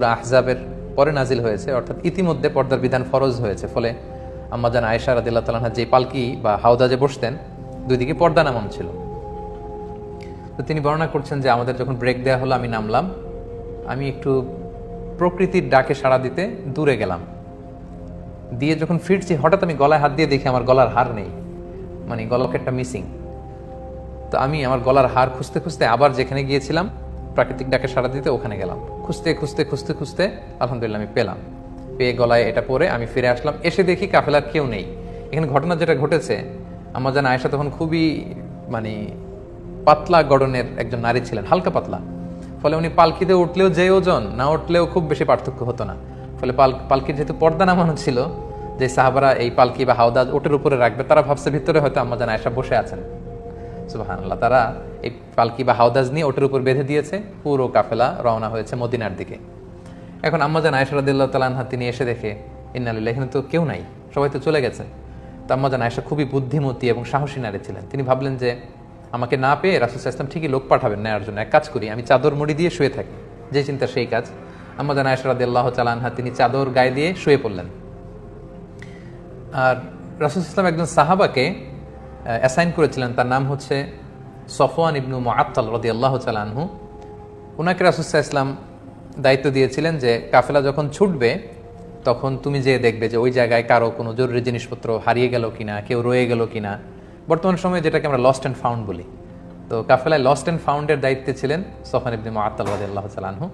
সূরা আহজাবের পরে নাজিল হয়েছে, অর্থাৎ ইতিমধ্যে পর্দার বিধান ফরজ হয়েছে। ফলে আম্মাজান আয়েশা রাদিয়াল্লাহু তাআলা যে পালকি বা হাউদাজে বসতেন, দুই দিকে পর্দা নামানো ছিল। তো তিনি বর্ণনা করছেন যে আমাদের যখন ব্রেক দেওয়া হলো, আমি নামলাম, আমি একটু প্রকৃতির ডাকে সাড়া দিতে দূরে গেলাম, দিয়ে যখন ফিরছি হঠাৎ আমি গলায় হাত দিয়ে দেখি আমার গলার হার নেই, মানে গলাকেটটা মিসিং। তো আমি আমার গলার হার খুঁজতে খুঁজতে আবার যেখানে গিয়েছিলাম প্রাকৃতিক ডাকে সাড়া দিতে, ওখানে গেলাম। খুঁজতে খুঁজতে খুঁজতে খুঁজতে আলহামদুলিল্লাহ আমি পেলাম, পেয়ে গলায় এটা পরে আমি ফিরে আসলাম। এসে দেখি কাফেলার কেউ নেই। এখানে ঘটনা যেটা ঘটেছে, আম্মাজান আয়েশা তখন খুবই মানে পাতলা গড়নের একজন নারী ছিলেন, হালকা পাতলা। ফলে উনি পালকিতে উঠলেও যে ওজন, না উঠলেও খুব বেশি পার্থক্য হতো না। ফলে পালকির যেহেতু পর্দা নামানো ছিল, যে সাহাবারা এই পালকি বা হাওদাজ ওটের উপরে রাখবে, তারা ভাবছে ভিতরে হয়তো আম্মাজান আয়েশা বসে আছেন। সুবহানাল্লাহ, তারা এই পালকি বা হাওদাজ নিয়ে ওটের উপর বেঁধে দিয়েছে। পুরো কাফেলা রওনা হয়েছে মদিনার দিকে। এখন আম্মাজান আয়েশা রাদিয়াল্লাহু তাআলা আনহা তিনি এসে দেখে ইন্না লিল্লাহি, এখানে তো কেউ নাই, সবাই তো চলে গেছে। তো আম্মাজান আয়েশা খুবই বুদ্ধিমতী এবং সাহসী নারী ছিলেন। তিনি ভাবলেন যে আমাকে না পেয়ে রাসূল সাল্লাল্লাহু আলাইহি ওয়াসাল্লাম ঠিকই লোক পাঠাবেন নেওয়ার জন্য। এক কাজ করি, আমি চাদর মুড়ি দিয়ে শুয়ে থাকি। যে চিন্তা সেই কাজ। আম্মাজান আয়েশা রাদিয়াল্লাহু তাআলা আনহা তিনি চাদর গায়ে দিয়ে শুয়ে পড়লেন। আর রাসূল সাল্লাল্লাহু আলাইহি ওয়াসাল্লাম একজন সাহাবাকে অ্যাসাইন করেছিলেন, তার নাম হচ্ছে সফওয়ান ইবনু মুআত্তাল রাদিয়াল্লাহু তাআলা আনহু। ওনাকে রাসূল সাল্লাল্লাহু আলাইহি ওয়াসাল্লাম দায়িত্ব দিয়েছিলেন যে কাফেলা যখন ছুটবে তখন তুমি যেয়ে দেখবে যে ওই জায়গায় কারো কোনো জরুরি জিনিসপত্র হারিয়ে গেল কিনা, কেউ রয়ে গেল কিনা। বর্তমান সময়ে যেটাকে আমরা লস্ট অ্যান্ড ফাউন্ড বলি। তো কাফেলায় লস্ট অ্যান্ড ফাউন্ডের দায়িত্বে ছিলেন সফওয়ান ইবনে মুআত্তাল রাদিয়াল্লাহু তাআলা আনহু।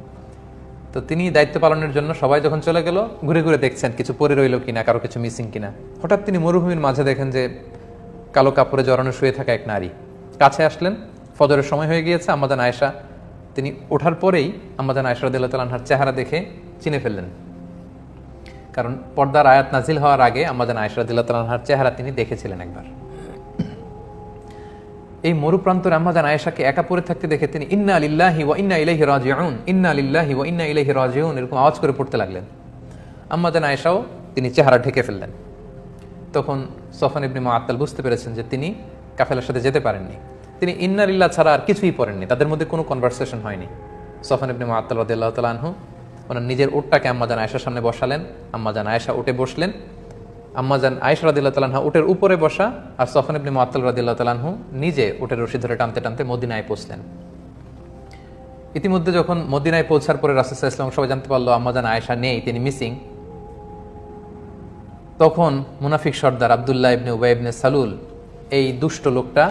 তো তিনি দায়িত্ব পালনের জন্য সবাই যখন চলে গেল, ঘুরে ঘুরে দেখছেন কিছু পড়ে রইল কিনা, কারো কিছু মিসিং কিনা। হঠাৎ তিনি মরুভূমির মাঝে দেখেন যে কালো কাপড়ে জড়ানো শুয়ে থাকা এক নারী। কাছে আসলেন, ফজরের সময় হয়ে গিয়েছে। আম্মাজান আয়েশা তিনি ওঠার পরেই আম্মাজান আয়েশা রাদিয়াল্লাহু তাআলা আনহার চেহারা দেখে চিনে ফেললেন, কারণ পর্দার আয়াত নাজিল হওয়ার আগে আম্মাজান আয়েশা রাদিয়াল্লাহু তাআলা আনহার চেহারা তিনি দেখেছিলেন একবার। এই মরুপ্রান্তরে আম্মাজান আয়েশাকে একা পড়ে থাকতে দেখে তিনি ইন্না লিল্লাহি ওয়া ইন্না ইলাইহি রাজিউন, ইন্না লিল্লাহি ওয়া ইন্না ইলাইহি রাজিউন এরকম আওয়াজ করে পড়তে লাগলেন। আম্মাজান আয়েশাও তিনি চেহারা ঢেকে ফেললেন। তখন সফওয়ান ইবনে মুআত্তাল বুঝতে পেরেছেন যে তিনি কাফেলার সাথে যেতে পারেননি। তিনি ইন্না লিল্লাহ ছাড়া আর কিছুই পড়েননি, তাদের মধ্যে কোনো কনভারসেশন হয়নি। সফওয়ান ইবনে মুআত্তাল রাদিয়াল্লাহু তাআলা আনহু ওনার নিজের উটটাকে আম্মাজান আয়েশার সামনে বসালেন। আম্মাজান আয়েশা উঠে বসলেন। আম্মাজান আয়েশা রাদিয়াল্লাহু তাআলা আনহা উটের উপরে বসা, আর সফওয়ান ইবনে মুআত্তাল রাদিয়াল্লাহু তাআলা আনহু নিজে উটের রশি ধরে টানতে টানতে মদিনায় পৌঁছলেন। ইতিমধ্যে যখন মদিনায় পৌঁছার পরে রাসূল সাল্লাল্লাহু আলাইহি ওয়াসাল্লাম সবাই জানতে পারলো আম্মাজান আয়েশা নেই, তিনি মিসিং। তখন মুনাফিক সর্দার আব্দুল্লাহ ইবনে উবাই ইবনে সালুল, এই দুষ্ট লোকটা,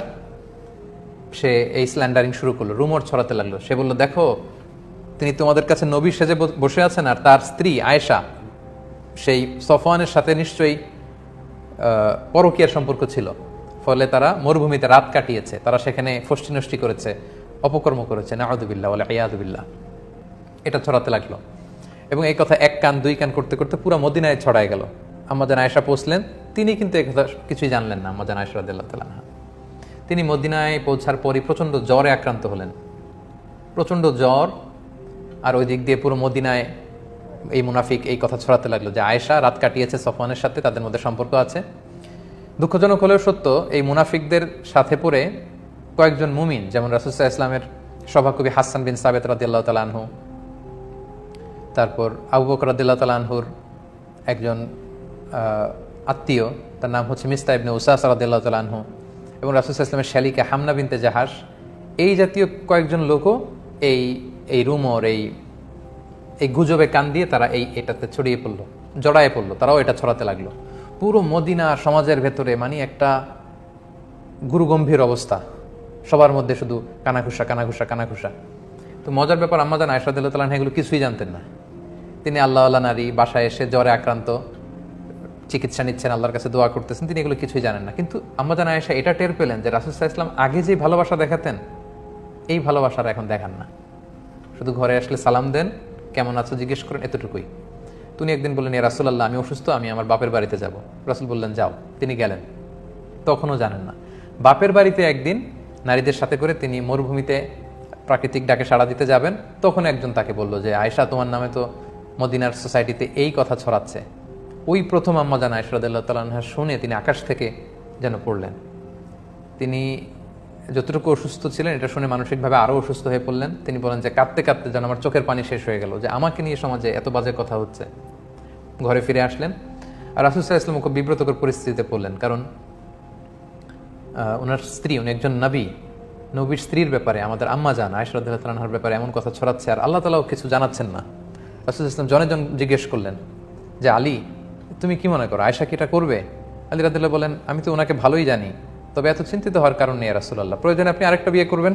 সে এই স্ল্যান্ডারিং শুরু করলো, রুমর ছড়াতে লাগলো। সে বলল, দেখো তিনি তোমাদের কাছে নবী সেজে বসে আছেন, আর তার স্ত্রী আয়েশা সেই সফওয়ানের সাথে নিশ্চয়ই পরকীয়ার সম্পর্ক ছিল। ফলে তারা মরুভূমিতে রাত কাটিয়েছে, তারা সেখানে ফষ্টি নষ্টি করেছে, অপকর্ম করেছে, নাউযুবিল্লাহ ওয়া ইয়াযুবিল্লাহ। এটা ছড়াতে লাগলো এবং এই কথা এক কান দুই কান করতে করতে পুরো মদিনায় ছড়ায় গেল। আম্মাজান আয়েশা পৌঁছলেন, তিনি কিন্তু এই কথা কিছুই জানলেন না। আম্মাজান আয়েশা রাদিয়াল্লাহু তাআলা আনহা তিনি মদিনায় পৌঁছার পরই প্রচণ্ড জ্বরে আক্রান্ত হলেন, প্রচণ্ড জ্বর। আর ওই দিক দিয়ে পুরো মদিনায় এই মুনাফিক এই কথা ছড়াতে লাগলো যে আয়েশা রাত কাটিয়েছে সফওয়ানের সাথে, তাদের মধ্যে সম্পর্ক আছে। দুঃখজনক হলেও সত্য, এই মুনাফিকদের সাথে পড়ে কয়েকজন মুমিন, যেমন রাসূল সাল্লাল্লাহু আলাইহি ওয়াসাল্লামের সভাকবি হাসান বিন সাবিত রাদিয়াল্লাহু তাআলা আনহু, তারপর আবু বকর রাদিয়াল্লাহু তাআলা আনহুর একজন আত্মীয়, তার নাম হচ্ছে মিস্তা ইবনে উসাস রাদিয়াল্লাহু তাআলা আনহু, এবং রাসূল সাল্লাল্লাহু আলাইহি ওয়াসাল্লামের শালিকা হামনা বিনতে জাহাশ, এই জাতীয় কয়েকজন লোকও এই রুমর, এই গুজবে কান দিয়ে তারা এটাতে ছড়িয়ে পড়লো, জড়ায়ে পড়লো, তারাও এটা ছড়াতে লাগলো। পুরো মদিনা সমাজের ভেতরে মানে একটা গুরুগম্ভীর অবস্থা, সবার মধ্যে শুধু কানাঘুষা কানাঘুষা কানাঘুষা। তো মজার ব্যাপার, আম্মাজান আয়েশা রাদিয়াল্লাহু তাআলা আনহা এগুলো কিছুই জানতেন না। তিনি আল্লাহওয়ালা নারী, বাসায় এসে জ্বরে আক্রান্ত, চিকিৎসা নিচ্ছেন, আল্লাহর কাছে দোয়া করতেছেন, তিনি এগুলো কিছুই জানেন না। কিন্তু আম্মাজান আয়েশা এটা টের পেলেন যে রাসূল সাল্লাল্লাহু আলাইহি ওয়াসাল্লাম আগে যে ভালোবাসা দেখাতেন, এই ভালোবাসার এখন দেখান না। শুধু ঘরে আসলে সালাম দেন, কেমন আছো জিজ্ঞেস করেন, এতটুকুই। তিনি একদিন বললেন, ইয়া রাসূলুল্লাহ, আমি অসুস্থ, আমি আমার বাপের বাড়িতে যাব। রাসূল বললেন, যাও। তিনি গেলেন, তখনও জানেন না। বাপের বাড়িতে একদিন নারীদের সাথে করে তিনি মরুভূমিতে প্রাকৃতিক ডাকে সাড়া দিতে যাবেন। তখন একজন তাকে বলল যে আয়েশা, তোমার নামে তো মদিনার সোসাইটিতে এই কথা ছড়াচ্ছে। ওই প্রথম আম্মাজান আয়েশা রাদিয়াল্লাহু তাআলা আনহা শুনে তিনি আকাশ থেকে যেন পড়লেন। তিনি যতটুকু অসুস্থ ছিলেন এটা শুনে মানসিকভাবে আরও অসুস্থ হয়ে পড়লেন। তিনি বলেন যে কাঁদতে কাঁদতে যেন আমার চোখের পানি শেষ হয়ে গেল, যে আমাকে নিয়ে সমাজে এত বাজে কথা হচ্ছে। ঘরে ফিরে আসলেন আর রাসূল সাল্লাল্লাহু আলাইহি ওয়াসাল্লাম খুব বিব্রতকর পরিস্থিতিতে পড়লেন, কারণ ওনার স্ত্রী, উনি একজন নবীর স্ত্রীর ব্যাপারে, আমাদের আম্মা জান আয়েশা রাদিয়াল্লাহু তাআলার ব্যাপারে এমন কথা ছড়াচ্ছে, আর আল্লাহ তাআলাও কিছু জানাচ্ছেন না। রাসূল সাল্লাল্লাহু আলাইহি ওয়াসাল্লাম জনে জন জিজ্ঞেস করলেন যে আলী, তুমি কি মনে করো আয়েশা কি এটা করবে? আলী রাদিয়াল্লাহু বলেন, আমি তো ওনাকে ভালোই জানি, তবে এত চিন্তিত হওয়ার কারণ নেই রাসূলুল্লাহ, প্রয়োজনে আপনি আরেকটা বিয়ে করবেন।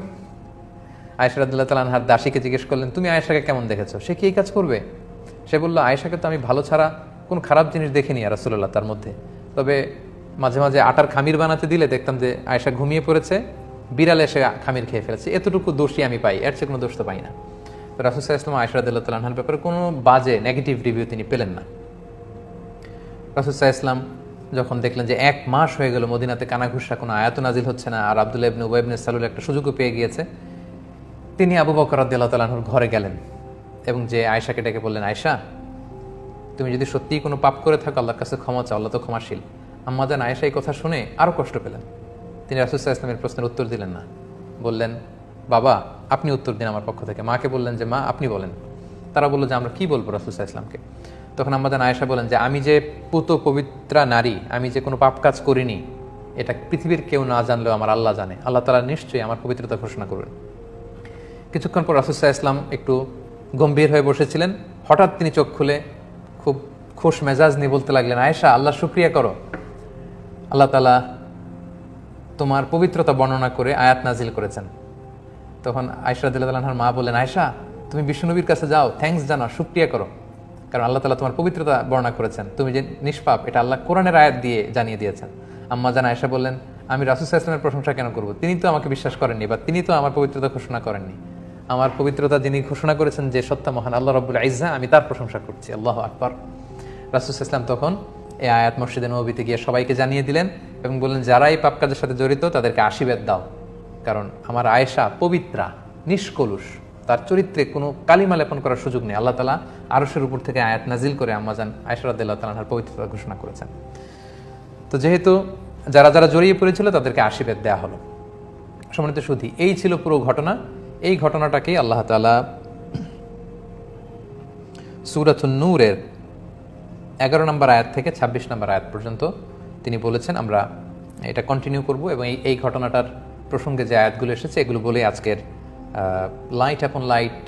আয়েশা রাদিয়াল্লাহু তাআলা আনহার দাসীকে জিজ্ঞেস করলেন, তুমি আয়েশাকে কেমন দেখেছো, সে কি এই কাজ করবে? সে বলল, আয়েশাকে তো আমি ভালো ছাড়া কোন খারাপ জিনিস দেখিনি রাসূলুল্লাহ তার মধ্যে, তবে মাঝে মাঝে আটার খামির বানাতে দিলে দেখতাম যে আয়েশা ঘুমিয়ে পড়েছে, বিড়াল এসে খামির খেয়ে ফেলেছে, এতটুকু দোষই আমি পাই, এর চেয়ে কোনো দোষ তো পাই না। তো রাসূল সাল্লাল্লাহু আলাইহি ওয়াসাল্লাম আয়েশা রাদিয়াল্লাহু তাআলা আনহার ব্যাপারে কোনো বাজে নেগেটিভ রিভিউ তিনি পেলেন না। রাসূল সাল্লাল্লাহু আলাইহি ওয়াসাল্লাম যখন দেখলেন যে 1 মাস হয়ে গেল মদিনাতে কানাঘুষা, কোনো আয়াত নাজিল হচ্ছে না, আর আব্দুল্লাহ ইবনে উবাই ইবনে সালুল একটা সুযোগও পেয়ে গিয়েছে, তিনি আবু বকর রাদিয়াল্লাহু তাআলা আনহুর ঘরে গেলেন এবং যে আয়েশাকে ডেকে বললেন, আয়েশা, তুমি যদি সত্যিই কোনো পাপ করে থাকো আল্লাহর কাছে ক্ষমা চাও, আল্লাহ তো ক্ষমাশীল। আম্মা জান আয়েশা এই কথা শুনে আরও কষ্ট পেলেন। তিনি রাসূল সাল্লাল্লাহু আলাইহি ওয়াসাল্লামের প্রশ্নের উত্তর দিলেন না, বললেন, বাবা আপনি উত্তর দিন আমার পক্ষ থেকে। মাকে বললেন যে মা আপনি বলেন। তারা বলল যে আমরা কি বলবো রাসূল সাল্লাল্লাহু আলাইহি ওয়াসাল্লামকে? তখন আম্মা জান আয়েশা বলেন যে আমি যে পুত পবিত্রা নারী, আমি যে কোনো পাপ কাজ করিনি, এটা পৃথিবীর কেউ না জানলেও আমার আল্লাহ জানে, আল্লাহ তাআলা নিশ্চয়ই আমার পবিত্রতা ঘোষণা করবেন। কিছুক্ষণ পর রাসূল সাল্লাল্লাহু আলাইহি ওয়াসাল্লাম একটু গম্ভীর হয়ে বসেছিলেন, হঠাৎ তিনি চোখ খুলে খুব খুশ মেজাজ নিয়ে বলতে লাগলেন, আয়েশা আল্লাহ শুকরিয়া করো, আল্লাহ তাআলা তোমার পবিত্রতা বর্ণনা করে আয়াত নাজিল করেছেন। তখন আয়েশা রাদিয়াল্লাহু তাআলা আনহার মা বললেন, আয়েশা তুমি বিশ্বনবীর কাছে যাও, থ্যাঙ্কস জানাও, শুকরিয়া করো, কারণ আল্লাহ তাআলা তোমার পবিত্রতা বর্ণনা করেছেন, তুমি যে নিষ্পাপ এটা আল্লাহ কোরআনের আয়াত দিয়ে জানিয়ে দিয়েছেন। আম্মা জান আয়েশা বললেন, আমি রাসূল সাল্লাল্লাহু আলাইহি ওয়াসাল্লামের প্রশংসা কেন করব? তিনি তো আমাকে বিশ্বাস করেননি, বা তিনি তো আমার পবিত্রতা ঘোষণা করেননি। আমার পবিত্রতা যিনি ঘোষণা করেছেন যে সত্তা মহান আল্লাহ রাব্বুল ইজ্জা, আমি তার প্রশংসা করছি। আল্লাহু আকবার। রাসূল সাল্লাল্লাহু আলাইহি ওয়াসাল্লাম তখন এই আয়াত মসজিদে নববীতে গিয়ে সবাইকে জানিয়ে দিলেন এবং বললেন, যারা এই পাপ কাজের সাথে জড়িত তাদেরকে আশীর্বাদ দাও, কারণ আমার আয়েশা পবিত্রা, নিষ্কলুষ, তার চরিত্রে কোনো কালিমা লেপন করার সুযোগ নেই। আল্লাহ তাআলা আরশের উপর থেকে আয়াত নাজিল করে আম্মাজান আয়েশা রাদিয়াল্লাহু তাআলা আনহার পবিত্রতা ঘোষণা করেছেন। তো যেহেতু যারা যারা জড়িয়ে পড়েছিল তাদেরকে আশীর্বাদ দেওয়া হলো। সম্মানিত সুধী, এই ছিল পুরো ঘটনা। এই ঘটনাটাকেই আল্লাহ তাআলা সূরাতুন নূরের 11 নম্বর আয়াত থেকে 26 নম্বর আয়াত পর্যন্ত তিনি বলেছেন। আমরা এটা কন্টিনিউ করব এবং এই ঘটনাটার প্রসঙ্গে যে আয়াতগুলো এসেছে এগুলো বলে আজকের লাইট আপন লাইট